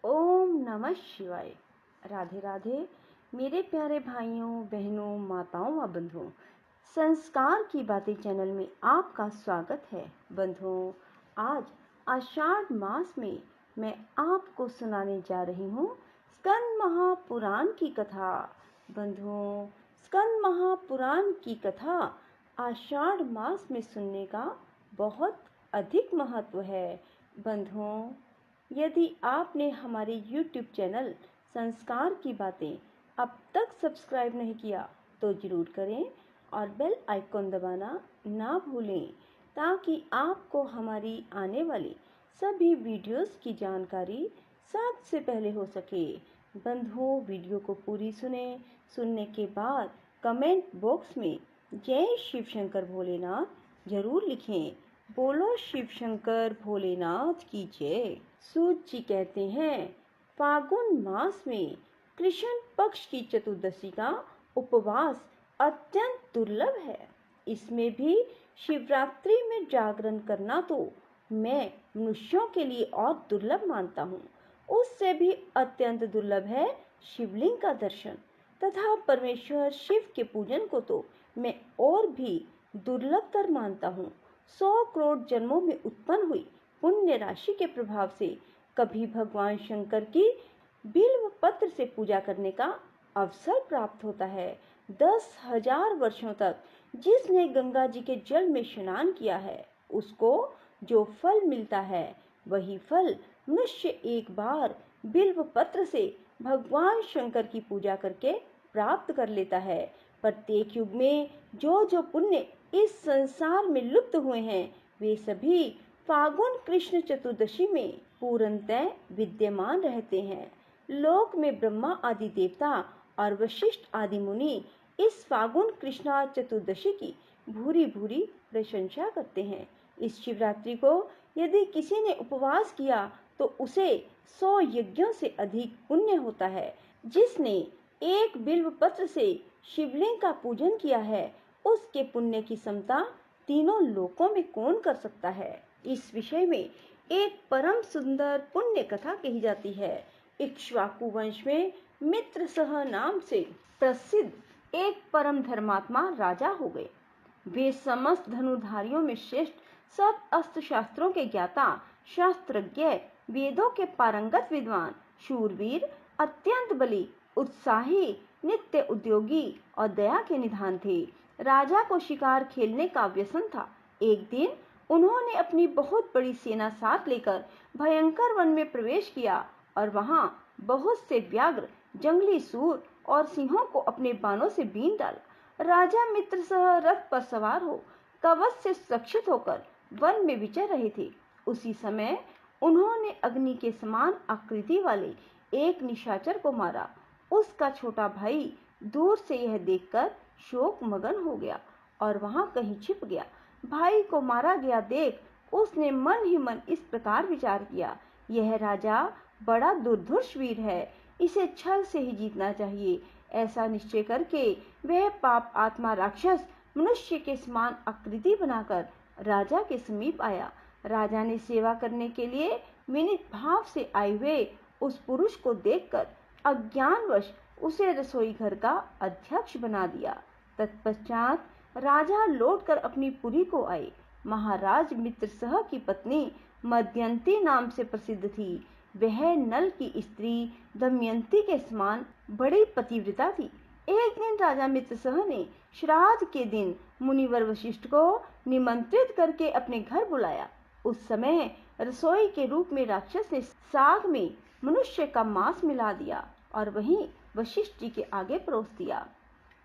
ओम नमः शिवाय। राधे राधे मेरे प्यारे भाइयों बहनों माताओं व बंधुओं, संस्कार की बातें चैनल में आपका स्वागत है। बंधुओं, आज आषाढ़ मास में मैं आपको सुनाने जा रही हूँ स्कंद महापुराण की कथा। बंधुओं, स्कंद महापुराण की कथा आषाढ़ मास में सुनने का बहुत अधिक महत्व है। बंधुओं, यदि आपने हमारे YouTube चैनल संस्कार की बातें अब तक सब्सक्राइब नहीं किया तो ज़रूर करें और बेल आइकॉन दबाना ना भूलें, ताकि आपको हमारी आने वाली सभी वीडियोस की जानकारी सबसे पहले हो सके। बंधुओं, वीडियो को पूरी सुनने के बाद कमेंट बॉक्स में जय शिव शंकर भोलेनाथ जरूर लिखें। बोलो शिव शंकर भोलेनाथ की जय। सूत जी कहते हैं, फागुन मास में कृष्ण पक्ष की चतुर्दशी का उपवास अत्यंत दुर्लभ है। इसमें भी शिवरात्रि में जागरण करना तो मैं मनुष्यों के लिए और दुर्लभ मानता हूँ। उससे भी अत्यंत दुर्लभ है शिवलिंग का दर्शन तथा परमेश्वर शिव के पूजन को तो मैं और भी दुर्लभतर मानता हूँ। 100 करोड़ जन्मों में उत्पन्न हुई पुण्य राशि के प्रभाव से कभी भगवान शंकर की बिल्व पत्र से पूजा करने का अवसर प्राप्त होता है। 10,000 वर्षों तक जिसने गंगा जी के जल में स्नान किया है, उसको जो फल मिलता है वही फल मनुष्य एक बार बिल्व पत्र से भगवान शंकर की पूजा करके प्राप्त कर लेता है। प्रत्येक युग में जो पुण्य इस संसार में लुप्त हुए हैं, वे सभी फागुन कृष्ण चतुर्दशी में पूर्णतः विद्यमान रहते हैं। लोक में ब्रह्मा आदि देवता और वशिष्ठ आदि मुनि इस फागुन कृष्णा चतुर्दशी की भूरी भूरी प्रशंसा करते हैं। इस शिवरात्रि को यदि किसी ने उपवास किया तो उसे 100 यज्ञों से अधिक पुण्य होता है। जिसने एक बिल्व पत्र से शिवलिंग का पूजन किया है, उसके पुण्य की समता तीनों लोकों में कौन कर सकता है। इस विषय में एक परम सुंदर पुण्य कथा कही जाती है। इक्ष्वाकु वंश में मित्रसह नाम से प्रसिद्ध एक परम धर्मात्मा राजा हो गए। वे समस्त धनुधारियों में श्रेष्ठ, सब अस्त्र शास्त्रों के ज्ञाता, शास्त्रज्ञ, वेदों के पारंगत विद्वान, शूरवीर, अत्यंत बली, उत्साही, नित्य उद्योगी और दया के निधान थे। राजा को शिकार खेलने का व्यसन था। एक दिन उन्होंने अपनी बहुत बड़ी सेना साथ लेकर भयंकर वन में प्रवेश किया और वहां बहुत से व्याघ्र, जंगली सूर और सिंहों को अपने बाणों से बीन डाला। राजा मित्र सह रथ पर सवार हो कवच से सुरक्षित होकर वन में विचर रहे थे। उसी समय उन्होंने अग्नि के समान आकृति वाले एक निशाचर को मारा। उसका छोटा भाई दूर से यह देखकर शोक मगन हो गया और वहां कहीं छिप गया। भाई को मारा गया देख उसने मन ही मन इस प्रकार विचार किया, यह राजा बड़ा दुर्धर्ष वीर है, इसे छल से ही जीतना चाहिए। ऐसा निश्चय करके वह पाप आत्मा राक्षस मनुष्य के समान आकृति बनाकर राजा के समीप आया। राजा ने सेवा करने के लिए विनीत भाव से आए हुए उस पुरुष को देखकर अज्ञानवश उसे रसोई घर का अध्यक्ष बना दिया। तत्पश्चात राजा लौटकर अपनी पुरी को आए। महाराज मित्रसह की पत्नी मदयंती नाम से प्रसिद्ध थी। वह नल की स्त्री दमयंती के समान बड़ी पतिव्रता थी। एक दिन राजा मित्रसह ने श्राद्ध के दिन मुनिवर वशिष्ठ को निमंत्रित करके अपने घर बुलाया। उस समय रसोई के रूप में राक्षस ने साग में मनुष्य का मांस मिला दिया और वहीं वशिष्ठ जी के आगे परोस दिया।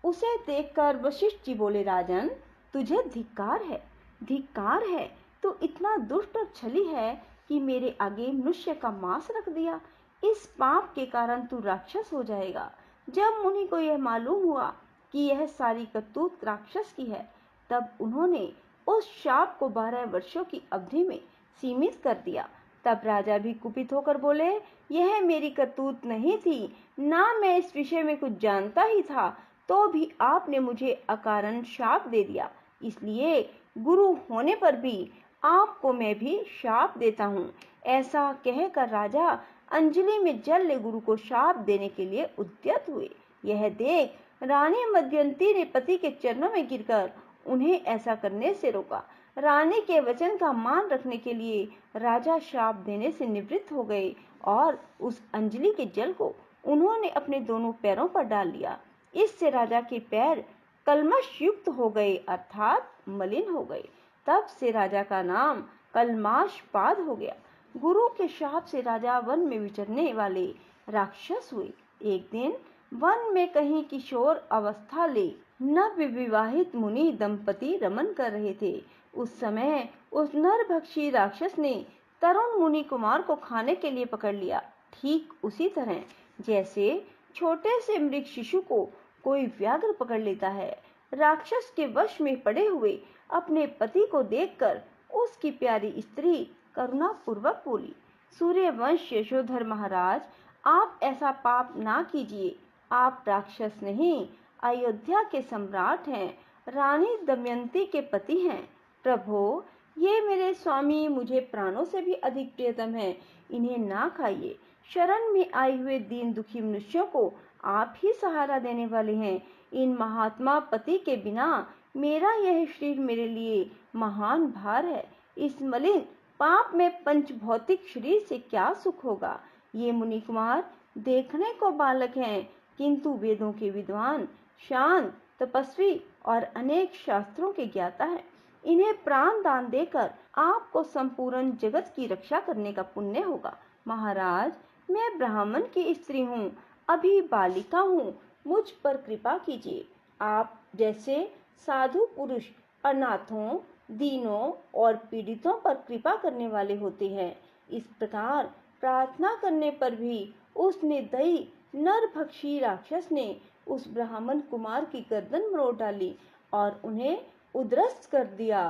उसे देखकर वशिष्ठ जी बोले, राजन, तुझे धिक्कार है, तू इतना दुष्ट और छली है कि मेरे आगे मनुष्य का मांस रख दिया। इस पाप के कारण तू राक्षस हो जाएगा। जब मुनि को यह मालूम हुआ कि यह सारी करतूत राक्षस की है, तब उन्होंने उस शाप को 12 वर्षों की अवधि में सीमित कर दिया। तब राजा भी कुपित होकर बोले, यह मेरी करतूत नहीं थी, ना मैं इस विषय में कुछ जानता ही था, तो भी आपने मुझे अकारण शाप दे दिया। इसलिए गुरु होने पर भी आपको मैं भी शाप देता हूँ। ऐसा कहकर राजा अंजलि में जल ले गुरु को शाप देने के लिए उद्यत हुए। यह देख रानी मदयंती ने पति के चरणों में गिरकर उन्हें ऐसा करने से रोका। रानी के वचन का मान रखने के लिए राजा शाप देने से निवृत्त हो गए और उस अंजलि के जल को उन्होंने अपने दोनों पैरों पर डाल लिया। इससे राजा के पैर कलमश युक्त हो गए, अर्थात मलिन हो गए। तब से राजा का नाम कलमाशपाद हो गया। गुरु के शाप से राजा वन में विचरने वाले राक्षस हुए। एक दिन वन में कहीं किशोर अवस्था ले नवविवाहित मुनि दंपति रमन कर रहे थे। उस समय उस नरभक्षी राक्षस ने तरुण मुनि कुमार को खाने के लिए पकड़ लिया। ठीक उसी तरह जैसे छोटे से मृग शिशु को कोई व्याघ्र पकड़ लेता है। राक्षस के वश में पड़े हुए अपने पति को देखकर उसकी प्यारी स्त्री करुणा पूर्वक बोली, सूर्यवंश यशोधर महाराज, आप ऐसा पाप ना कीजिए। आप राक्षस नहीं, अयोध्या के सम्राट हैं, रानी दमयंती के पति हैं। प्रभो, ये मेरे स्वामी मुझे प्राणों से भी अधिक प्रियतम हैं, इन्हें ना खाइए। शरण में आए हुए दीन दुखी मनुष्यों को आप ही सहारा देने वाले हैं। इन महात्मा पति के बिना मेरा यह शरीर मेरे लिए महान भार है। इस मलिन पाप में पंच भौतिक शरीर से क्या सुख होगा। ये मुनि कुमार देखने को बालक हैं, किंतु वेदों के विद्वान, शांत, तपस्वी और अनेक शास्त्रों के ज्ञाता हैं। इन्हें प्राण दान देकर आपको संपूर्ण जगत की रक्षा करने का पुण्य होगा। महाराज, मैं ब्राह्मण की स्त्री हूँ, अभी बालिका हूँ, मुझ पर कृपा कीजिए। आप जैसे साधु पुरुष अनाथों, दीनों और पीड़ितों पर कृपा करने वाले होते हैं। इस प्रकार प्रार्थना करने पर भी उस निर्दयी नरभक्षी राक्षस ने उस ब्राह्मण कुमार की गर्दन मरोड़ डाली और उन्हें उद्ध्वस्त कर दिया।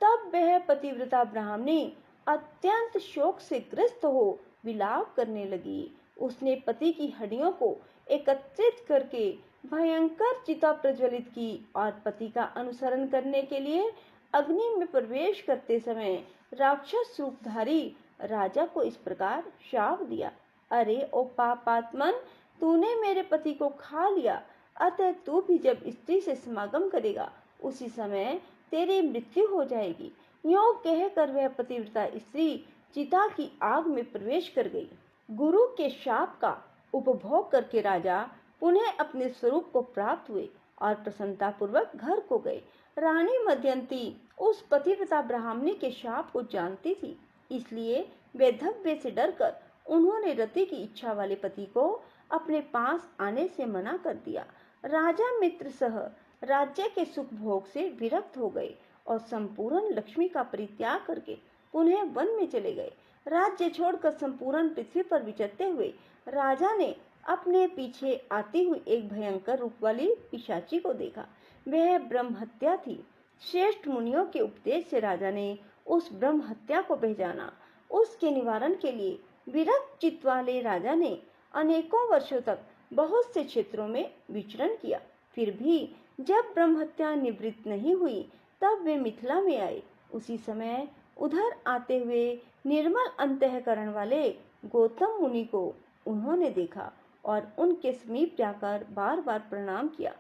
तब वह पतिव्रता ब्राह्मणी अत्यंत शोक से ग्रस्त हो विलाप करने लगी। उसने पति की हड्डियों को एकत्रित करके भयंकर चिता प्रज्वलित की और पति का अनुसरण करने के लिए अग्नि में प्रवेश करते समय राक्षस रूपधारी राजा को इस प्रकार शाप दिया, अरे ओ पापात्मन, तूने मेरे पति को खा लिया, अतः तू भी जब स्त्री से समागम करेगा उसी समय तेरी मृत्यु हो जाएगी। यूं कहकर वह पतिव्रता स्त्री चिता की आग में प्रवेश कर गई। गुरु के शाप का उपभोग करके राजा पुनः अपने स्वरूप को प्राप्त हुए और प्रसन्नता पूर्वक घर को गए। रानी मदयंती उस पतिव्रता ब्राह्मणी के शाप को जानती थी, इसलिए वैधव्य से डरकर उन्होंने रति की इच्छा वाले पति को अपने पास आने से मना कर दिया। राजा मित्र सह राज्य के सुख भोग से विरक्त हो गए और संपूर्ण लक्ष्मी का परित्याग करके पुनः वन में चले गए। राज्य छोड़कर संपूर्ण पृथ्वी पर विचरते हुए राजा ने अपने पीछे आती हुई एक भयंकर रूप वाली पिशाची को देखा। वह ब्रह्म हत्या थी। श्रेष्ठ मुनियों के उपदेश से राजा ने उस ब्रह्म हत्या को पहचाना। उसके निवारण के लिए विरक्त चित्त वाले राजा ने अनेकों वर्षों तक बहुत से क्षेत्रों में विचरण किया। फिर भी जब ब्रह्म हत्या निवृत्त नहीं हुई तब वे मिथिला में आए। उसी समय उधर आते हुए निर्मल अंतःकरण वाले गौतम मुनि को उन्होंने देखा और उनके समीप जाकर बार बार प्रणाम किया।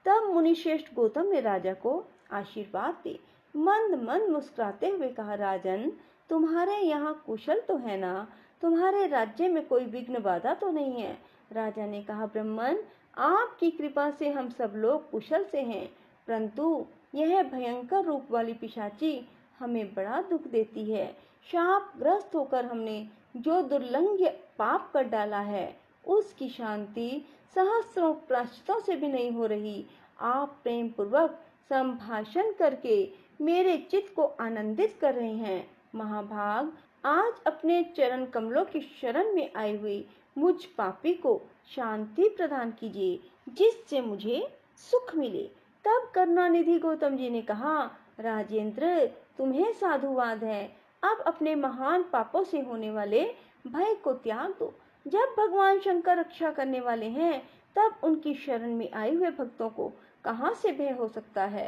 तब मुनिश्रेष्ठ गौतम ने राजा को आशीर्वाद दे मंद मंद मुस्कुराते हुए कहा, राजन, तुम्हारे यहाँ कुशल तो है ना? तुम्हारे राज्य में कोई विघ्न बाधा तो नहीं है? राजा ने कहा, ब्राह्मण, आपकी कृपा से हम सब लोग कुशल से हैं, परंतु यह भयंकर रूप वाली पिशाची हमें बड़ा दुख देती है। शाप ग्रस्त होकर हमने जो दुर्लंघ्य पाप कर डाला है उसकी शांति सहस्रों प्रायश्चितों से भी नहीं हो रही। आप प्रेम पूर्वक संभाषण करके मेरे चित्त को आनंदित कर रहे हैं। महाभाग, आज अपने चरण कमलों की शरण में आए हुए मुझ पापी को शांति प्रदान कीजिए, जिससे मुझे सुख मिले। तब करुणानिधि गौतम जी ने कहा, राजेंद्र, तुम्हें साधुवाद है। अब अपने महान पापों से होने वाले भय को त्याग दो। जब भगवान शंकर रक्षा करने वाले हैं तब उनकी शरण में आए हुए भक्तों को कहां से भय हो सकता है।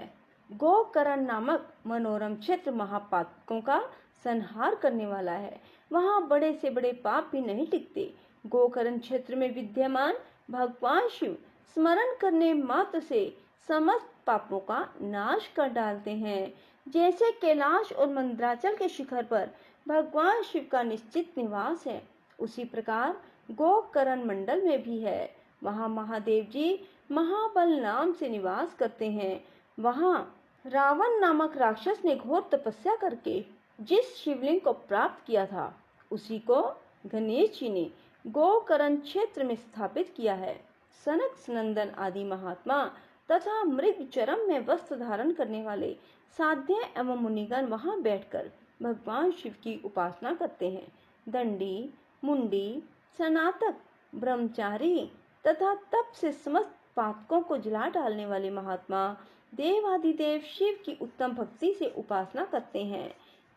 गोकर्ण नामक मनोरम क्षेत्र महापातकों का संहार करने वाला है। वहाँ बड़े से बड़े पाप भी नहीं टिकते। गोकर्ण क्षेत्र में विद्यमान भगवान शिव स्मरण करने मात्र से समस्त पापों का नाश कर डालते हैं। जैसे कैलाश और मंदराचल के शिखर पर भगवान शिव का निश्चित निवास है, उसी प्रकार गोकर्ण मंडल में भी है। वहाँ महादेव जी महाबल नाम से निवास करते हैं। वहाँ रावण नामक राक्षस ने घोर तपस्या करके जिस शिवलिंग को प्राप्त किया था, उसी को गणेश जी ने गोकर्ण क्षेत्र में स्थापित किया है। सनक सनंदन आदि महात्मा तथा मृग चरम में वस्त्र धारण करने वाले साध्य एवं मुनिगण वहां बैठकर भगवान शिव की उपासना करते हैं। दंडी, मुंडी, स्नातक, ब्रह्मचारी तथा तप से समस्त पातकों को जला डालने वाले महात्मा देवादिदेव शिव की उत्तम भक्ति से उपासना करते हैं।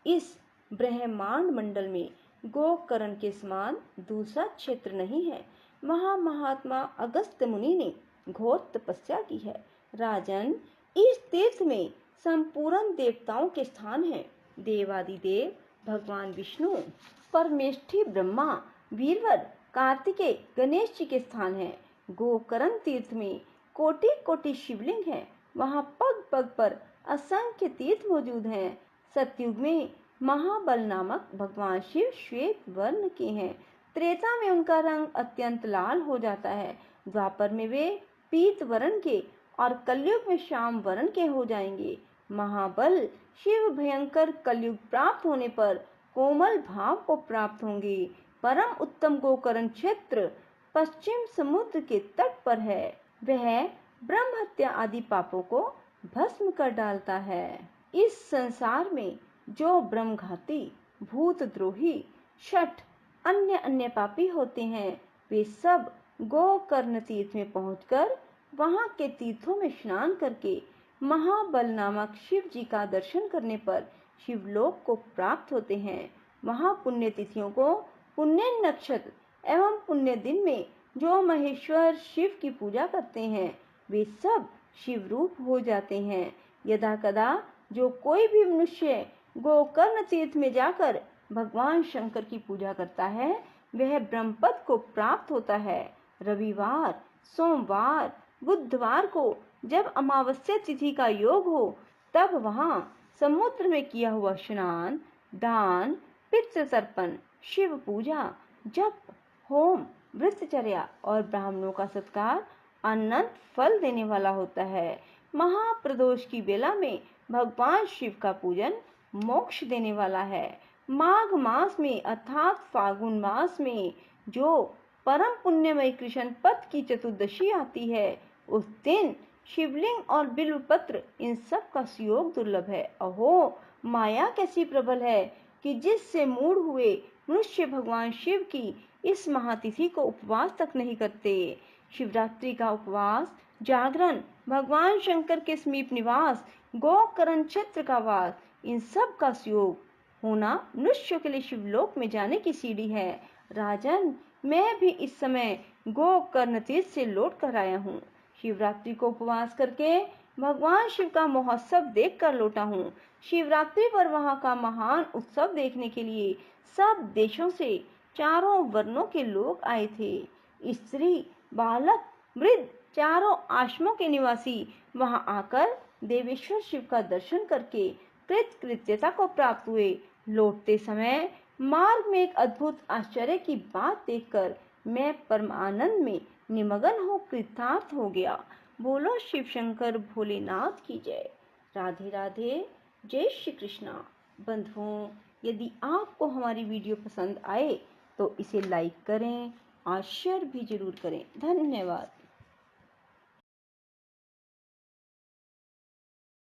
इस ब्रह्मांड मंडल में गोकर्ण के समान दूसरा क्षेत्र नहीं है। वहाँ महात्मा अगस्त्य मुनि ने घोर तपस्या की है। राजन, इस तीर्थ में संपूर्ण देवताओं के स्थान है। देवादिदेव भगवान विष्णु, परमेष्ठी ब्रह्मा, वीरवर, कार्तिकेय, गणेश जी के स्थान है। गोकर्ण तीर्थ में कोटि कोटि शिवलिंग है। वहाँ पग पग पर असंख्य तीर्थ मौजूद हैं। सतयुग में महाबल नामक भगवान शिव श्वेत वर्ण के हैं। त्रेता में उनका रंग अत्यंत लाल हो जाता है। द्वापर में वे पीत वर्ण के और कलयुग में श्याम वर्ण के हो जाएंगे। महाबल शिव भयंकर कलयुग प्राप्त होने पर कोमल भाव को प्राप्त होंगे। परम उत्तम गोकर्ण क्षेत्र पश्चिम समुद्र के तट पर है। वह ब्रह्म हत्या आदि पापों को भस्म कर डालता है। इस संसार में जो ब्रह्मघाती, भूतद्रोही, शठ, अन्य पापी होते हैं, वे सब गोकर्ण तीर्थ में पहुंचकर वहां के तीर्थों में स्नान करके महाबल नामक शिव जी का दर्शन करने पर शिवलोक को प्राप्त होते हैं। वहां पुण्य तिथियों को, पुण्य नक्षत्र एवं पुण्य दिन में जो महेश्वर शिव की पूजा करते हैं, वे सब शिव रूप हो जाते हैं। यदा कदा जो कोई भी मनुष्य गोकर्ण तीर्थ में जाकर भगवान शंकर की पूजा करता है, वह ब्रह्मपद को प्राप्त होता है। रविवार, सोमवार, बुधवार को जब अमावस्या तिथि का योग हो, तब वहां समुद्र में किया हुआ स्नान, दान, पितृ तर्पण, शिव पूजा, जप, होम, व्रतचर्या और ब्राह्मणों का सत्कार अनंत फल देने वाला होता है। महाप्रदोष की बेला में भगवान शिव का पूजन मोक्ष देने वाला है। माघ मास में अर्थात फागुन मास में जो परम पुण्यमय कृष्ण पथ की चतुर्दशी आती है, उस दिन शिवलिंग और बिल्वपत्र इन सब का सुयोग दुर्लभ है। अहो, माया कैसी प्रबल है कि जिससे मूढ़ हुए मनुष्य भगवान शिव की इस महातिथि को उपवास तक नहीं करते। शिवरात्रि का उपवास, जागरण, भगवान शंकर के समीप निवास, गोकर्ण क्षेत्र का वास, इन सब का सुयोग होना मनुष्य के लिए शिवलोक में जाने की सीढ़ी है। राजन, मैं भी इस समय गोकर्ण तीर्थ से लौट कर आया हूँ। शिवरात्रि को उपवास करके भगवान शिव का महोत्सव देख कर लौटा हूँ। शिवरात्रि पर वहाँ का महान उत्सव देखने के लिए सब देशों से चारों वर्णों के लोग आए थे। स्त्री, बालक, वृद्ध, चारों आश्रमों के निवासी वहां आकर देवेश्वर शिव का दर्शन करके कृतकृत्यता को प्राप्त हुए। लौटते समय मार्ग में एक अद्भुत आश्चर्य की बात देखकर मैं परम आनंद में निमग्न हो कृतार्थ हो गया। बोलो शिव शंकर भोलेनाथ की जय। राधे राधे, जय श्री कृष्णा। बंधुओं, यदि आपको हमारी वीडियो पसंद आए तो इसे लाइक करें और शेयर भी जरूर करें। धन्यवाद।